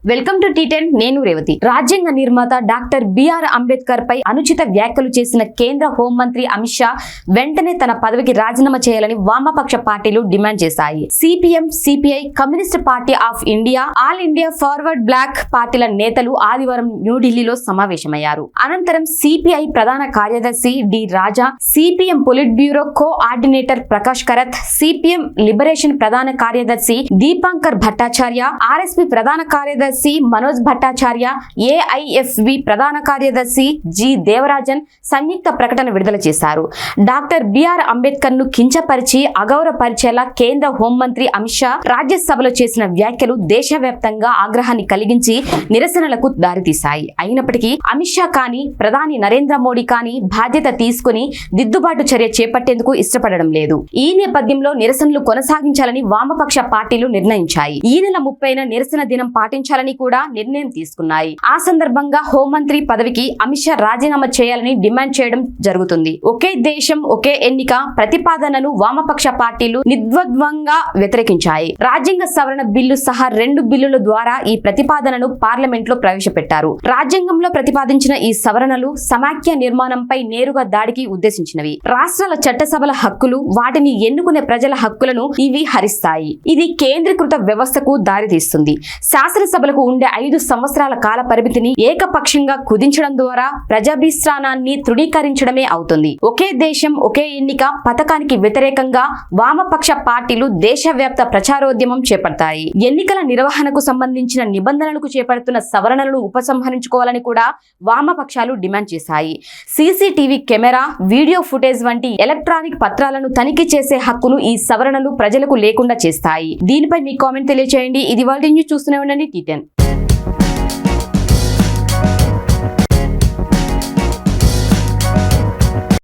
Welcome to టీ10 నేను రేవతి. రాజ్యాంగ నిర్మాత డాక్టర్ బిఆర్ అంబేద్కర్ పై అనుచిత వ్యాఖ్యలు చేసిన కేంద్ర హోంమంత్రి అమిత్ షా వెంటనే తన పదవికి రాజీనామా చేయాలని వామపక్ష పార్టీలు డిమాండ్ చేశాయి. CPM, CPI, communist party of India, all India forward bloc పార్టీల నేతలు ఆదివారం న్యూఢిల్లీలో సమావేశమయ్యారు. అనంతరం సిపిఐ ప్రధాన కార్యదర్శి D Raja, CPM politburo coordinator Prakash Karat, CPM liberation ప్రధాన కార్యదర్శి దీపాంకర్ భట్టాచార్య, ఆర్ఎస్పీ ప్రధాన కార్యదర్శి మనోజ్ భట్టాచార్య, ఏఐఎఫ్బి ప్రధాన కార్యదర్శి జి దేవరాజన్ సంయుక్త ప్రకటన విడుదల చేశారు. డాక్టర్ బిఆర్ అంబేద్కర్ ను కించపరిచి అగౌరవపరిచేలా కేంద్ర హోంమంత్రి అమిత్ షా రాజ్యసభలో చేసిన వ్యాఖ్యలు దేశవ్యాప్తంగా ఆగ్రహాన్ని కలిగించి నిరసనలకు దారితీశాయి. అయినప్పటికీ అమిత్ షా కానీ ప్రధాని నరేంద్ర మోడీ కానీ బాధ్యత తీసుకుని దిద్దుబాటు చర్య చేపట్టేందుకు ఇష్టపడడం లేదు. ఈ నేపథ్యంలో నిరసనలు కొనసాగించాలని వామపక్ష పార్టీలు నిర్ణయించాయి. ఈ నెల 30న నిరసన దినం పాటించాలని కూడా నిర్ణయం తీసుకున్నాయి. ఆ సందర్భంగా హోంమంత్రి పదవికి అమిత్ షా రాజీనామా చేయాలని డిమాండ్ చేయడం జరుగుతుంది. ఒకే దేశం ఒకే ఎన్నిక ప్రతిపాదనను వామపక్ష పార్టీలు నిర్ద్వంద్వంగా వ్యతిరేకించాయి. రాజ్యాంగ సవరణ బిల్లు సహా 2 బిల్లుల ద్వారా ఈ ప్రతిపాదనను పార్లమెంట్ లో ప్రవేశపెట్టారు. రాజ్యాంగంలో ప్రతిపాదించిన ఈ సవరణలు సమాఖ్య నిర్మాణంపై నేరుగా దాడికి ఉద్దేశించినవి. రాష్ట్రాల చట్టసభల హక్కులు, వాటిని ఎన్నుకునే ప్రజల హక్కులను ఇవి హరిస్తాయి. ఇది కేంద్రీకృత వ్యవస్థకు దారితీస్తుంది. శాసనసభలకు ఉండే 5 సంవత్సరాల కాల పరిమితిని ఏకపక్షంగా కుదించడం ద్వారా ప్రజాభిష్టానాన్ని తృణీకరించడమే అవుతుంది. ఒకే దేశం ఒకే ఎన్నిక పథకానికి వ్యతిరేకంగా వామపక్ష పార్టీలు దేశవ్యాప్త ప్రచారోద్యమం చేపడతాయి. ఎన్నికల నిర్వహణకు సంబంధించిన నిబంధనలకు చేపడుతున్న సవరణలను ఉపసంహరించుకోవాలని కూడా వామపక్షాలు డిమాండ్ చేశాయి. సీసీటీవీ కెమెరా, వీడియో ఫుటేజ్ వంటి ఎలక్ట్రానిక్ పత్రాలను తనిఖీ చేసే హక్కును ఈ సవరణలు ప్రజలకు లేకుండా చేస్తాయి. దీనిపై మీ కామెంట్ తెలియజేయండి. ఇది వాళ్ళ న్యూస్ చూస్తూనే ఉండండి టీ10.